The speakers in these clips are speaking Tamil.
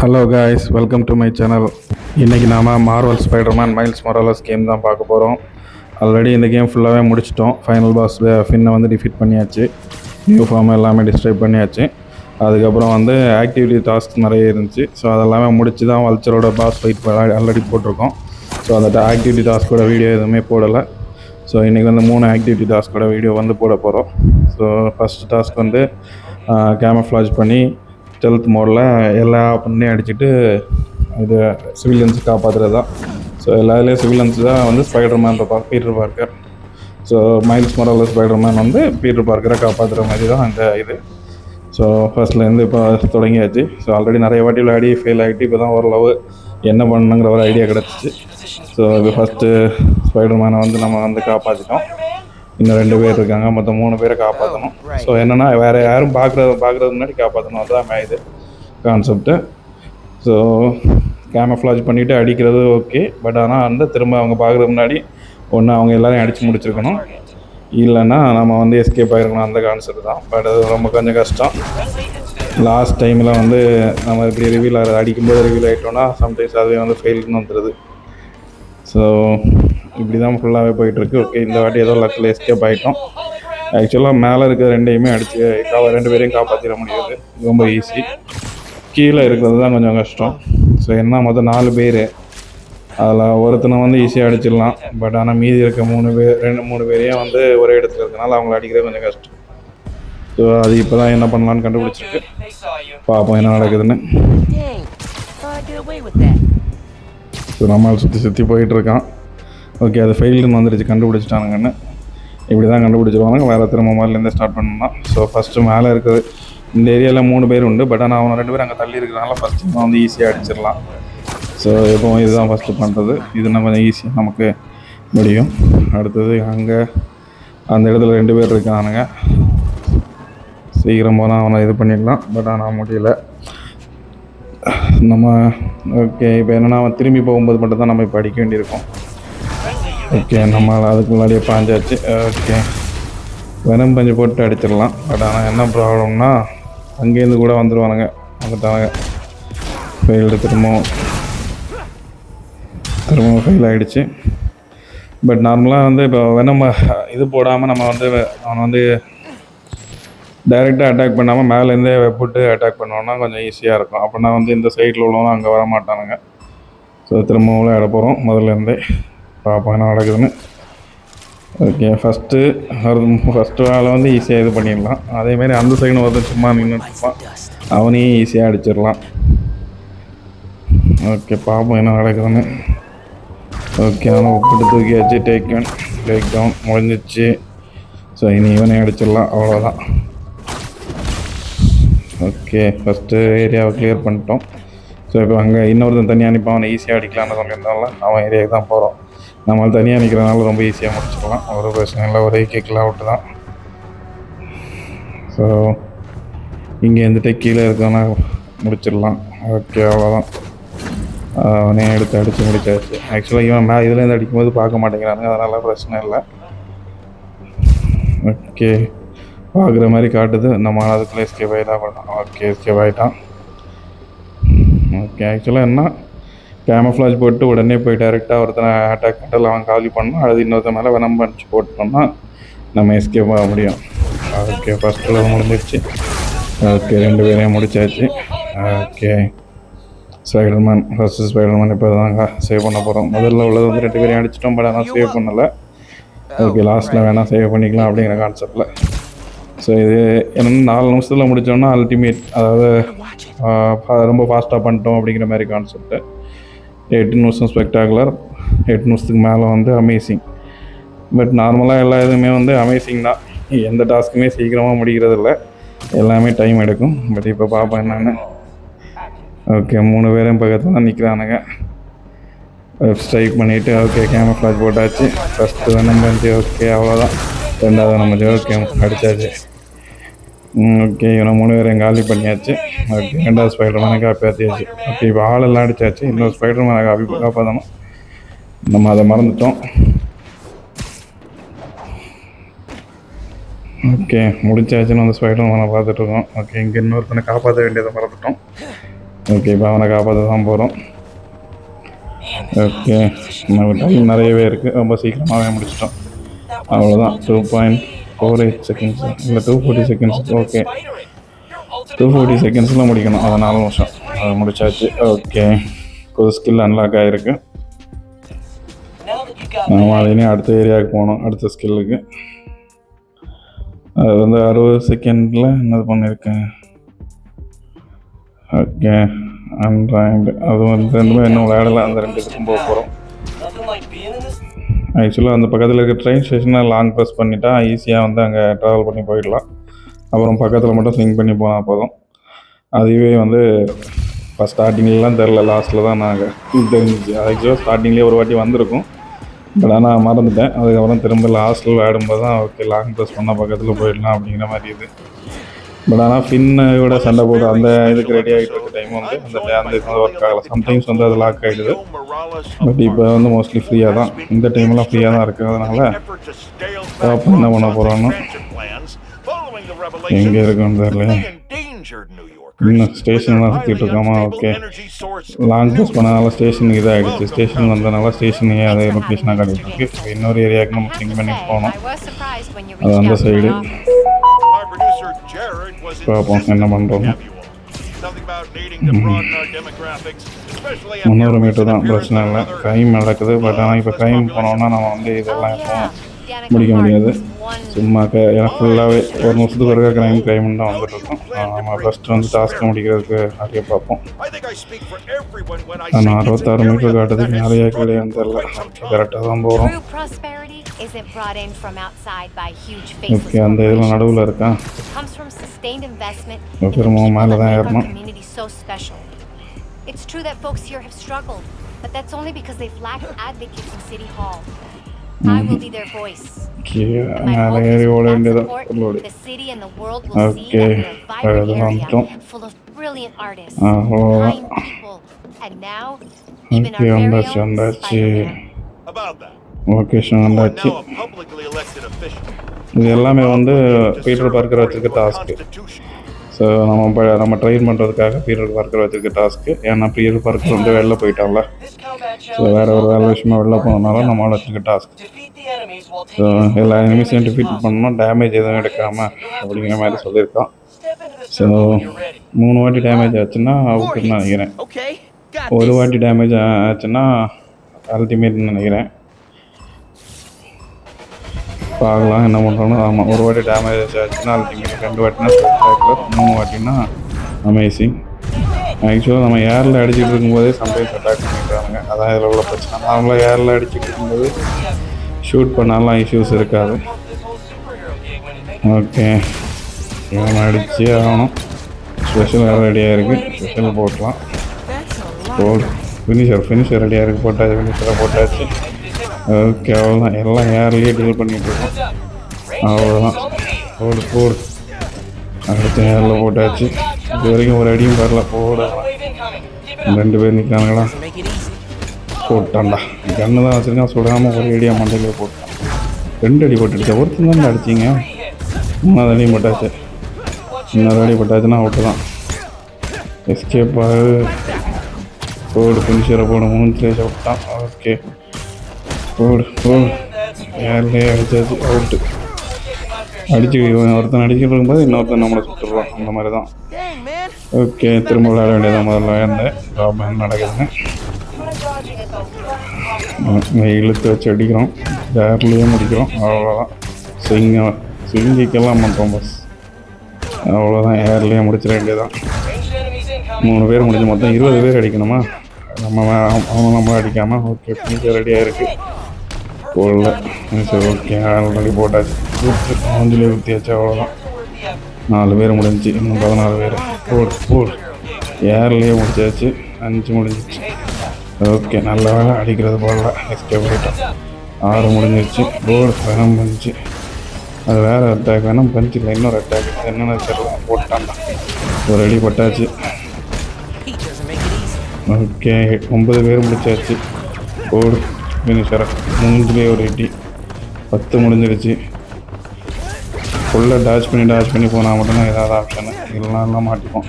Hello guys, welcome to my channel. இன்றைக்கி நாம் Marvel Spiderman miles Morales game தான் பார்க்க போகிறோம். ஆல்ரெடி இந்த கேம் ஃபுல்லாகவே முடிச்சிட்டோம். ஃபைனல் பாஸ் ஃபின்னை வந்து டிஃபீட் பண்ணியாச்சு. நியூ ஃபார்ம் எல்லாமே டிஸ்ட்ரைப் பண்ணியாச்சு. அதுக்கப்புறம் வந்து ஆக்டிவிட்டி டாஸ்க் நிறைய இருந்துச்சு. ஸோ அதெல்லாமே முடிச்சு தான் வல்ச்சரோட பாஸ் ஃபைட் ஆல்ரெடி போட்டிருக்கோம். ஸோ அந்த ஆக்டிவிட்டி டாஸ்க்கோட வீடியோ எதுவுமே போடலை. ஸோ இன்றைக்கி வந்து 3 ஆக்டிவிட்டி டாஸ்க்கோட வீடியோ வந்து போட போகிறோம். ஸோ ஃபஸ்ட் டாஸ்க் வந்து கேமஃப்ளாஜ் பண்ணி ஸ்டெல்த் மோடில் எல்லா பண்ணி அடிச்சுட்டு இது சிவிலியன்ஸ் காப்பாற்றுறது தான். ஸோ எல்லாத்துலேயும் சிவிலியன்ஸ் தான் வந்து ஸ்பைடர்மேன் இருப்பார், Peter Parker. So miles Morales Spiderman வந்து பீட்டர் பார்க்கரை காப்பாற்றுற மாதிரி தான் அந்த இது. ஸோ ஃபர்ஸ்ட்லேருந்து இப்போ தொடங்கியாச்சு. ஸோ ஆல்ரெடி நிறைய வாட்டி விளையாடி ஃபெயில் ஆகிட்டு இப்போ தான் ஓரளவு என்ன பண்ணணுங்கிற ஒரு ஐடியா கிடச்சிச்சு. ஸோ இது ஃபஸ்ட்டு ஸ்பைடர்மேனை வந்து நம்ம வந்து காப்பாற்றிட்டோம். இன்னும் 2 பேர் இருக்காங்க, மொத்தம் 3 பேரை காப்பாற்றணும். ஸோ என்னென்னா வேறு யாரும் பார்க்குறது முன்னாடி காப்பாற்றணும், அதுதான் இது கான்செப்ட்டு. ஸோ கேமஃப்ளாஜ் பண்ணிவிட்டு அடிக்கிறது ஓகே, பட் ஆனால் வந்து திரும்ப அவங்க பார்க்குறது முன்னாடி ஒன்று அவங்க எல்லோரையும் அடித்து முடிச்சிருக்கணும், இல்லைன்னா நம்ம வந்து எஸ்கேப் ஆகிருக்கணும். அந்த கான்செப்ட் தான். பட் அது ரொம்ப கொஞ்சம் கஷ்டம். லாஸ்ட் டைமில் வந்து நம்ம இப்படி ரிவீல் அடிக்கும்போது ரிவீல் ஆகிட்டோன்னா சம்டைம்ஸ் அதுவே வந்து ஃபெயில்னு வந்துடுது. ஸோ இப்படி தான் ஃபுல்லாகவே போயிட்டுருக்கு. ஓகே, இந்த வாட்டி ஏதோ லக்கில் எஸ்கேப் ஆகிட்டோம். ஆக்சுவலாக மேலே இருக்கிற 2யுமே அடித்து 2 பேரையும் காப்பாற்றிட முடியாது, ரொம்ப ஈஸி. கீழே இருக்கிறது தான் கொஞ்சம் கஷ்டம். ஸோ என்ன மொத்தம் 4 பேர், அதில் ஒருத்தனை வந்து ஈஸியாக அடிச்சிடலாம். பட் ஆனால் மீதி இருக்க 3 பேரையும் வந்து ஒரே இடத்துல இருக்கனால அவங்கள அடிக்கிறது கொஞ்சம் கஷ்டம். ஸோ அது இப்போ தான் என்ன பண்ணலான்னு கண்டுபிடிச்சிருக்கு. பார்ப்போம் என்ன நடக்குதுன்னு. ஸோ நம்மளால் சுற்றி போயிட்டுருக்கான். ஓகே, அது ஃபெயில்னு வந்துடுச்சு, கண்டுபிடிச்சிட்டானுங்கன்னு. இப்படி தான் கண்டுபிடிச்சிருவாங்க. வேறு திரும்ப முதல்லேருந்தே ஸ்டார்ட் பண்ணணும்னா. ஸோ ஃபஸ்ட்டு மேலே இருக்குது இந்த ஏரியாவில் 3 பேர் உண்டு. பட் ஆனால் அவனை 2 பேர் அங்கே தள்ளி இருக்கிறனால ஃபஸ்ட்டு வந்து ஈஸியாக அடிச்சிடலாம். ஸோ எப்போவும் இதுதான் ஃபஸ்ட்டு பண்ணுறது. இது நம்ம கொஞ்சம் ஈஸியாக நமக்கு முடியும். அடுத்தது அங்கே அந்த இடத்துல 2 பேர் இருக்கானுங்க. சீக்கிரம் போனால் அவனை இது பண்ணிடலாம். பட் ஆனால் முடியல நம்ம. ஓகே, இப்போ என்னென்னா அவன் திரும்பி போகும்போது மட்டும் தான் நம்ம இப்போ அடிக்க வேண்டியிருக்கும். ஓகே, நம்மளால் அதுக்கு முன்னாடியே பாஞ்சாச்சு. ஓகே, வெனம் பஞ்சு போட்டு அடிச்சிடலாம். பட் ஆனால் என்ன ப்ராப்ளம்னா அங்கேருந்து கூட வந்துட்டாங்க. ஃபெயில்டு திரும்பவும் ஃபெயில் ஆகிடுச்சு. பட் நார்மலாக வந்து இப்போ வெனம் இது போடாமல் நம்ம வந்து அவனை வந்து டைரெக்டாக அட்டாக் பண்ணாமல் மேலேருந்தே போட்டு அட்டாக் பண்ணோன்னா கொஞ்சம் ஈஸியாக இருக்கும். அப்படின்னா வந்து இந்த சைடில் உள்ளவங்க அங்கே வர மாட்டானுங்க. ஸோ திரும்பவும் விளையாட போகிறோம் முதல்லேருந்தே. பார்ப்போம் என்ன நடக்குதுன்னு. ஓகே, ஃபஸ்ட்டு வேலை வந்து ஈஸியாக இது பண்ணிடலாம். அதேமாரி அந்த சைடு ஒருத்தன் சும்மா நின்றுட்டுருப்பான், அவனையும் ஈஸியாக அடிச்சிடலாம். ஓகே, பார்ப்போம் என்ன நடக்குதுன்னு. ஓகே, அவனை உப்பிட்டு தூக்கியாச்சு. டேக் டவுன் முடிஞ்சிச்சு. ஸோ இனி இவனே அடிச்சிடலாம், அவ்வளோதான். ஓகே, ஃபஸ்ட்டு ஏரியாவை கிளியர் பண்ணிட்டோம். ஸோ இப்போ அங்கே இன்னொருத்தன் தனியாக அனுப்பி அவனை ஈஸியாக அடிக்கலான்னு சொல்லியிருந்தால அவன் ஏரியாவுக்கு தான் போகிறோம். நம்ம தனியாக நிற்கிறனால ரொம்ப ஈஸியாக முடிச்சுக்கலாம், ஒரு பிரச்சனை இல்லை. ஒரே கேக்கில் அவுட்டு தான். ஸோ இங்கே இருந்துட்டு கீழே இருக்கவனா முடிச்சிடலாம். ஓகே, அவ்வளோதான். அவனே எடுத்து அடித்து முடிச்சாச்சு. ஆக்சுவலாக இவன் இதுலேருந்து அடிக்கும்போது பார்க்க மாட்டேங்கிறானுங்க, அதனால் பிரச்சனை இல்லை. ஓகே, பார்க்குற மாதிரி காட்டுது. நம்ம அதுக்குள்ளே எஸ்கேப் ஆகி தான் பண்ணோம். ஓகே, எஸ்கேப் ஆகிட்டான். ஓகே, ஆக்சுவலாக என்ன கேமஃப்ளாஜ் போட்டு உடனே போய் டைரெக்டாக ஒருத்தனை அட்டாக் பண்ணிட்டு அவன் காலி பண்ணோம். அது இன்னொருத்தன் மேலே வெனம் பஞ்சு போட்டோம்னா நம்ம எஸ்கேப் ஆக முடியும். ஓகே, ஃபஸ்ட்டில் முடிஞ்சிடுச்சு. ஓகே, 2 பேரையும் முடிச்சாச்சு. ஓகே, ஸ்பைடர்மேன் ஃபஸ்ட்டு ஸ்பைடர்மேன் இப்போ தாங்க சேவ் பண்ண போகிறோம். முதல்ல உள்ளது வந்து 2 பேரையும் அடிச்சிட்டோம். பட் ஆனால் சேவ் பண்ணலை. ஓகே, லாஸ்ட்டில் வேணால் சேவ் பண்ணிக்கலாம் அப்படிங்கிற கான்செப்டில். ஸோ இது என்னென்னா 4 நிமிஷத்தில் முடித்தோம்னா அல்டிமேட், அதாவது ரொம்ப ஃபாஸ்ட்டாக பண்ணிட்டோம் அப்படிங்கிற மாதிரி கான்செப்ட்டு. 8 நிமிஷம் ஸ்பெக்டாகுலர், 8 நிமிஷத்துக்கு மேலே வந்து அமேசிங். பட் நார்மலாக எல்லா இதுவுமே வந்து அமேசிங் தான். எந்த டாஸ்க்குமே சீக்கிரமாக முடிக்கிறது இல்லை, எல்லாமே டைம் எடுக்கும். பட் இப்போ பார்ப்போம் என்னென்னு. ஓகே, 3 பேரும் பக்கத்தில் தான் நிற்கிறானுங்க. ஸ்ட்ரைக் பண்ணிவிட்டு ஓகே கேமஃப்ளாஜ் போட்டாச்சு. ஃபஸ்ட்டு வெனம் பஞ்சு. ஓகே, அவ்வளோதான். 2வது நம்ம ஓகே அடித்தாச்சு. ஓகே, இவனை 3 பேரையும் காலி பண்ணியாச்சு. ஓகே, 2வது ஸ்பைடர்மேனை காப்பாற்றியாச்சு. ஓகே, இப்போ ஆளெல்லாம் அடித்தாச்சு. இன்னொரு ஸ்பைடர்மேனை காப்பாற்றணும். நம்ம அதை மறந்துட்டோம். ஓகே, முடிச்சாச்சுன்னு அந்த ஸ்பைடர்மேனை பார்த்துட்ருக்கோம். ஓகே, இங்கே இன்னொருத்தனை காப்பாற்ற வேண்டியதை மறந்துட்டோம். ஓகே, இப்போ அவனை காப்பாற்ற தான் போகிறோம். ஓகே, நம்ம டைம் நிறையவே இருக்குது, ரொம்ப சீக்கிரமாகவே முடிச்சிட்டோம். அவ்வளோதான். 2.48 செகண்ட்ஸ் இல்லை 240 செகண்ட்ஸ். ஓகே, 240 செகண்ட்ஸில் முடிக்கணும். அது 4 நிமிஷம், அது முடிச்சாச்சு. ஓகே, ஒரு ஸ்கில் அன்லாக் ஆகிருக்கு. நம்ம அதையும் அடுத்த ஏரியாவுக்கு போகணும், அடுத்த ஸ்கில்லுக்கு. அது வந்து 60 செகண்டில் என்னது பண்ணியிருக்கேன். ஓகே, அண்ட்ராய்டு அது வந்து ரெண்டுமே இன்னும் விளையாடலை. அந்த 2 இதுக்கும் போக போகிறோம். ஆக்சுவலாக அந்த பக்கத்தில் இருக்க ட்ரெயின் ஸ்டேஷனில் லாங் ப்ரெஸ் பண்ணிட்டா ஈஸியாக வந்து அங்கே ட்ராவல் பண்ணி போயிடலாம். அப்புறம் பக்கத்தில் மட்டும் ஸ்விங் பண்ணி போனால் போதும். அதுவே வந்து இப்போ ஸ்டார்டிங்லாம் தெரில, லாஸ்ட்டில் தான் நாங்கள் தெரிஞ்சிச்சு. ஆக்சுவலாக ஸ்டார்டிங்லேயே ஒரு வாட்டி வந்திருக்கும், பட் ஆனால் மறந்துட்டேன். அதுக்கப்புறம் திரும்ப லாஸ்ட்டில் விளையாடும்போது தான் ஓகே லாங் ப்ரெஸ் பண்ணால் பக்கத்தில் போயிடலாம் அப்படிங்கிற மாதிரி இது. பட் ஆனால் ஃபின்னோட சண்டை போட்டு அந்த இதுக்கு ரெடி ஆகிட்டு இருக்க டைம் வந்து அந்த இது ஒர்க் ஆகலை. சம்டைம்ஸ் வந்து அது லாக் ஆகிடுது. பட் இப்போ வந்து மோஸ்ட்லி ஃப்ரீயாக தான், இந்த டைம்லாம் ஃப்ரீயாக தான் இருக்கிறதுனால பார்ப்போம் என்ன பண்ண போகிறோன்னு. எங்கே இருக்குன்னு தெரியல, இன்னும் ஸ்டேஷன் தான் சுற்றிட்டு இருக்கோமா. ஓகே, லாங் ப்ரெஸ் பண்ணனால ஸ்டேஷனுக்கு இதாகிடுச்சு. ஸ்டேஷன் வந்ததுனால ஸ்டேஷனையே அதே லொக்கேஷனாக காட்டிட்டு இருக்கு. இன்னொரு ஏரியாவுக்கு நம்ம திங்க் பண்ணி போகணும், அது அந்த சைடு. பார்ப்போம் என்ன பண்ணுறோம். 300 மீட்டர் தான், பிரச்சனை இல்லை. க்ரைம் நடக்குது, பட் ஆனால் இப்போ க்ரைம் போனோம்னா நம்ம வந்து இதெல்லாம் முடிக்க முடியாது. சும்மா ஏன்னா ஃபுல்லாகவே ஒரு நிமிஷத்துக்கு ஒருக்கா க்ரைம் தான் வந்துட்டுருக்கோம். நம்ம ஃபஸ்ட்டு வந்து டாஸ்க்கை முடிக்கிறதுக்கு நிறைய பார்ப்போம். ஆனால் 66 மீட்டர் காட்டுறதுக்கு நிறைய கிடையாது தெரில, கரெக்டாக தான் போகிறோம். ஓகே, அந்த இதில் நடுவில் இருக்கான். திரும்ப மேலே தான் ஏறணும். It's true that folks here have struggled, but that's only because they've lacked advocates in City Hall. I will be their voice. My hope is with that support, the city and the world will see that we're a vibrant area full of brilliant artists, kind people, and now even our very own Spider-Man. About that. Location வந்தாச்சு. இது எல்லாமே வந்து பீட்டர் பார்க்கர் வச்சுருக்க டாஸ்க்கு. ஸோ நம்ம ட்ரெயின் பண்ணுறதுக்காக பீட்டர் பார்க்கர் வச்சுருக்க டாஸ்க்கு. ஏன்னா பீட்டர் பார்க்கர் வந்து வெளில போயிட்டான்ல, ஸோ வேறு ஒரு வேலை விஷயமா வெளில போனதுனால நம்மளால் வச்சுருக்க டாஸ்க். ஸோ எல்லா எனிமீஸையும் டிஃபீட் பண்ணணும், டேமேஜ் எதுவும் எடுக்காமல் அப்படிங்கிற மாதிரி சொல்லியிருக்கான். ஸோ 3 வாட்டி டேமேஜ் ஆச்சுன்னா அவுட்டுன்னு நினைக்கிறேன். ஒரு வாட்டி டேமேஜ் ஆச்சுன்னா அல்டிமேட்னு நினைக்கிறேன். பார்க்கலாம் என்ன பண்ணுறோன்னு. ஆமாம், ஒரு வாட்டி டேமேஜ் ஆச்சுன்னா அல்டிமேட், 2 வாட்டினா ஸ்பெக்டாகுலர், 3 வாட்டினா அமேசிங். ஆக்சுவலாக நம்ம ஏரில் அடிச்சுட்டு இருக்கும்போதே சம்டைம்ஸ் அட்டாக் பண்ணிடுறாங்க, அதான் இதில் உள்ள பிரச்சனை. நார்மலாக ஏரில் அடிச்சுட்டு இருக்கும்போது ஷூட் பண்ணாலாம் இஷ்யூஸ் இருக்காது. ஓகே, இவனை அடிச்சே ஆகணும். ஸ்பெஷல் வேறு ரெடியாக இருக்குது, ஸ்பெஷல் போட்டலாம். ஃபினிஷர் ரெடியாக இருக்குது, போட்டாச்சு. ஃபினிஷரை போட்டாச்சு. ஓகே, அவ்வளோதான். எல்லாம் ஏர்லேயே டீல் பண்ணிகிட்ருக்கோம், அவ்வளோதான். போடு அடுத்த ஏரில் போட்டாச்சு. இது வரைக்கும் ஒரு அடியும் வரல. போடலாம், 2 பேர் நிற்கானுங்களா. போட்டான்டா, கன்று தான் வச்சுருக்கான், சுடாமல் ஒரு அடியாக மண்டையிலே போட்டான். 2 அடி போட்டுடுச்சா, ஒருத்தன் தான் அடிச்சிங்க. 3ஆவது அடியும் போட்டாச்சு. இன்னொரு அடி போட்டாச்சுன்னா அவுட்டு தான். எஸ்கேப் ஆகுது. போடு, ஃபினிஷரை போடு, 3 விட்டான். ஓகே, போடு ஏர்லேயே அடிச்சாச்சு, அவுட்டு. அடிச்சு ஒருத்தன் அடிச்சுட்டு இருக்கும்போது இன்னொருத்தன் நம்மளை சுட்டுருவான், அந்த மாதிரி தான். ஓகே, திரும்ப விளையாட வேண்டியதான். முதல்ல இருந்தேன் ப்ராப்ளம் நடக்குதுங்க. இழுத்து வச்சு அடிக்கிறோம், ஏர்லேயே முடிக்கிறோம், அவ்வளோதான். ஸ்விங்கிக்கெல்லாம் பண்ணுறோம் பஸ், அவ்வளோதான். ஏர்லேயே முடிச்சிட வேண்டியதான். 3 பேர் முடிஞ்சு மொத்தம் 20 பேர் அடிக்கணுமா? நம்மளை அடிக்காமல். ஓகே, ஃபினிஷர் ரெடியாக இருக்குது. போடல, சரி ஓகே, ஆல்ரெடி போட்டாச்சு. மூஞ்சிலே ஊற்றியாச்சு, அவ்வளோதான். 4 பேர் முடிஞ்சிச்சு, இன்னும் 14 பேர். போடு ஏர்லேயே முடிச்சாச்சு. 5 முடிஞ்சிச்சு. ஓகே, நல்ல வேலை, அடிக்கிறது போடல, எஸ்கேப் போயிட்டோம். 6 முடிஞ்சிருச்சு. போடு வேணும் பஞ்சு, அது வேறு அட்டாக் வேணும் பஞ்சு இல்லை, இன்னொரு அட்டாக் என்னென்ன தெரியல. போட்டான்டா, ஒரு அடி போட்டாச்சு. ஓகே, 9 பேர் முடிச்சாச்சு. போடு ஃபினிஷரை, 3 ஒரு அடி. 10 முடிஞ்சிருச்சு. ஃபுல்லாக டாச் பண்ணி போனால் மட்டும்தான் ஏதாவது ஆப்ஷனு, இல்லைனா மாட்டிப்போம்.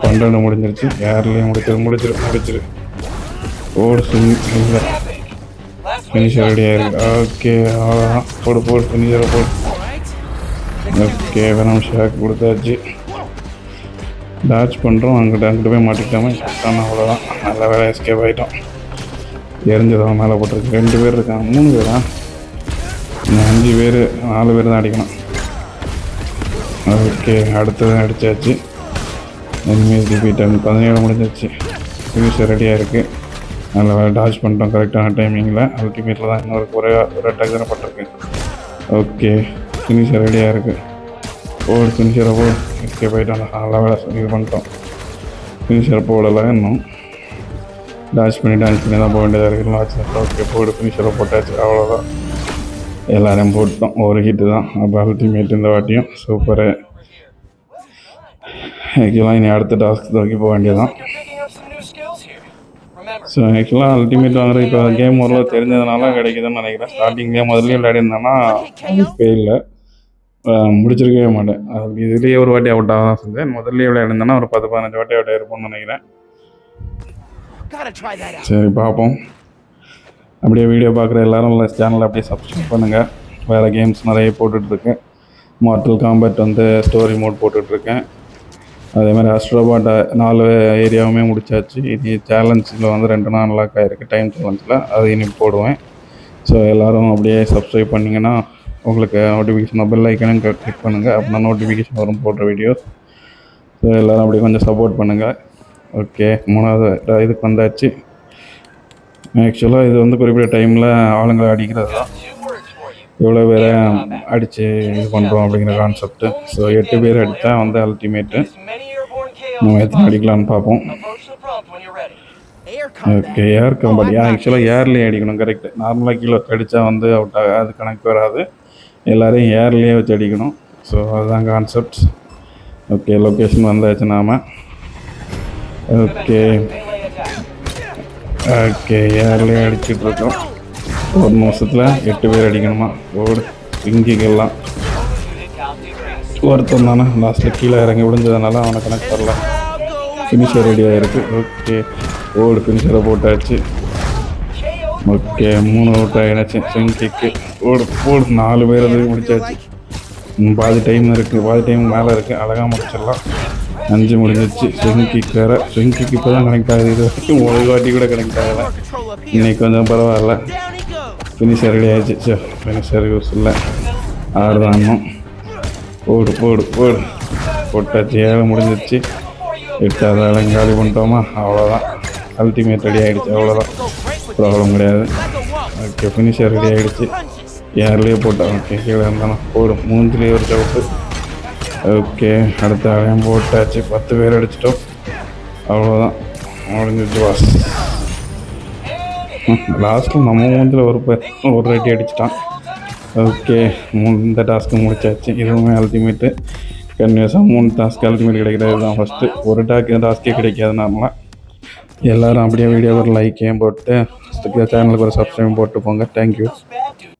12 முடிஞ்சிருச்சு. ஏர்லேயே முடிச்சிரு. ஓடு இல்லை ஃபினிஷர் ரெடியாக இருக்குது. ஓகே அவ்வளோதான். போடு ஃபினிஷரை போடு. ஓகே வெனம் ஷாக் கொடுத்தாச்சு. டாச் பண்ணுறோம், அங்கிட்டு போய் மாட்டிக்கிட்டாமல் கரெக்டான. அவ்வளோதான், நல்ல வேலை எஸ்கேப் ஆகிட்டோம். எரிஞ்சதான் மேலே போட்டிருக்கு. 2 பேர் இருக்காங்க, 3 பேரா, இன்னும் 5 பேர், 4 பேர் தான் அடிக்கணும். ஓகே அடுத்தது அடித்தாச்சு. இனிமேல் ரிப்பீட் 17 முடிஞ்சிருச்சு. ஃபினிஷர் ரெடியாக இருக்குது. நல்ல வேலை டாச் பண்ணிட்டோம் கரெக்டான டைமிங்கில். அல்டிமேட்டில் தான் இன்னொரு ஒரு அட்டாக் தானே பட்டிருக்கு. ஓகே ஃபினிஷர் ரெடியாக இருக்குது. ஃபினிஷரை போடு. எஸ்கேப் ஆகிட்டோம். நல்ல வேலை இது பண்ணிட்டோம். ஃபினிஷரை போடலை இன்னும். டான்ஸ் பண்ணி தான் போக வேண்டியதாக இருக்குது. ஓகே ஃபினிஷரை போட்டாச்சு. அவ்வளோதான், எல்லோரையும் போட்டோம். ஒரு ஹிட்டு தான். அப்போ அல்டிமேட் இந்த வாட்டியும் சூப்பரு. ஆக்சுவலாக இனி அடுத்த டாஸ்க் நோக்கி போக வேண்டியதான். ஸோ ஆக்சுவலாக அல்டிமேட் வாங்குற இப்போ கேம் ஓரளவு தெரிஞ்சதுனால கிடைக்குதுன்னு நினைக்கிறேன். ஸ்டார்டிங்லேயே முதல்ல விளையாடிருந்தேன்னா இல்லை முடிச்சிருக்கவே மாட்டேன். அது இதுலேயே ஒரு வாட்டி அவுட் ஆக தான் செஞ்சேன். முதல்ல விளையாடிருந்தேன்னா ஒரு 10-15 வாட்டி அவுட் ஆகிருப்போம்னு நினைக்கிறேன். சரி பார்ப்போம். அப்படியே வீடியோ பார்க்குற எல்லோரும் சேனலை அப்படியே சப்ஸ்கிரைப் பண்ணுங்கள். வேறு கேம்ஸ் நிறைய போட்டுட்ருக்கேன். மார்டல் காம்பேட் ஸ்டோரி மோட் போட்டுட்ருக்கேன். அதேமாதிரி அஸ்ட்ரோபாட் 4 ஏரியாவுமே முடிச்சாச்சு. இனி சேலஞ்சில் 2 நாள் அன்லாக் ஆகிருக்கு. டைம் சேலஞ்சில் அது இனி போடுவேன். ஸோ எல்லோரும் அப்படியே சப்ஸ்கிரைப் பண்ணிங்கன்னா உங்களுக்கு நோட்டிஃபிகேஷன் பெல் ஐக்கனும் கிளிக் பண்ணுங்கள். அப்படின்னா நோட்டிஃபிகேஷன் வரும் போடுற வீடியோஸ். ஸோ எல்லோரும் அப்படியே கொஞ்சம் சப்போர்ட் பண்ணுங்கள். ஓகே 3வது இதுக்கு வந்தாச்சு. ஆக்சுவலாக இது குறிப்பிட்ட டைமில் ஆளுங்களை அடிக்கிறது தான். எவ்வளோ பேரை அடித்து இது பண்ணுறோம் அப்படிங்கிற கான்செப்ட்டு. ஸோ 8 பேர் அடித்தா அல்டிமேட்டு. நம்ம எத்தனை அடிக்கலான்னு பார்ப்போம். ஓகே ஏர் கம்பெனி ஆக்சுவலாக ஏர்லேயே அடிக்கணும். கரெக்டு. நார்மலாக கீழே அடித்தா அவுட் ஆக அது கணக்கு வராது. எல்லோரையும் ஏர்லேயே வச்சு அடிக்கணும். ஸோ அதுதான் கான்செப்ட். ஓகே லொக்கேஷன் வந்தாச்சு நாம். ஓகே ஏர்லேயே அடிச்சிட்ருக்கோம். ஒரு நிமிஷத்தில் 8 பேர் அடிக்கணுமா? இங்கிங்கெல்லாம் ஒருத்தன் தானே லாஸ்ட்டில் கீழே இறங்கி விழுந்ததுனால அவனை கணக்கு தரல. ஃபினிஷர் ரெடியாக இருக்குது. ஓகே ஃபினிஷரை போட்டாச்சு. ஓகே 3 அவுட் ஆகிடுச்சு. ஸ்விங்கிக்கு போடு 4 பேர் முடிச்சாச்சு. பாதி டைம் இருக்குது, பாதி டைம் மேலே இருக்குது. அழகாக முடிச்சிடலாம். 5 முடிஞ்சிச்சு. ஸ்விங்கிக்கு வேறு ஸ்விங்கிக்கு இப்போ தான் கனெக்ட் ஆகுது. இது வரைக்கும் ஒரு வாட்டி கூட கனெக்ட் ஆகலை. இன்றைக்கி கொஞ்சம் பரவாயில்ல. ஃபினிஷர் ரெடி ஆகிடுச்சு. ஃபினிஷர் யூஸ் இல்லை. 6 தான் இன்னும். போட்டாச்சு. 7 முடிஞ்சிச்சு. 8வது அலங்காலி பண்ணிட்டோமா? அவ்வளோதான். அல்டிமேட் ரெடி ஆகிடுச்சு. அவ்வளோதான், ப்ராப்ளம் கிடையாது. ஓகே ஃபினிஷர் ரெடி ஆகிடுச்சு. ஏர்லேயே போட்டோம். ஓகே கீழே இருந்தாலும் மூஞ்சிலேயே ஒரு சவுட்டு. ஓகே அடுத்த அலையும் போட்டாச்சு. 10 பேர் அடிச்சிட்டோம். அவ்வளோதான் முடிஞ்சிச்சு வாஸ். லாஸ்ட்டில் நம்ம மூஞ்சில் ஒரு ரெட்டி அடிச்சிட்டான். ஓகே இந்த டாஸ்க்கு முடிச்சாச்சு. இதுவுமே அல்டிமேட்டு. கன்யூஸாக 3 டாஸ்க்கு அல்டிமேட் கிடைக்கிறது தான் ஃபஸ்ட்டு. ஒரு டாஸ்க்கே கிடைக்காது நார்மலாக. எல்லோரும் அப்படியே வீடியோவில் லைக்கையும் போட்டு சேனலுக்கு ஒரு சப்ஸ்கிரைப் போட்டு போங்க. தேங்க்யூ.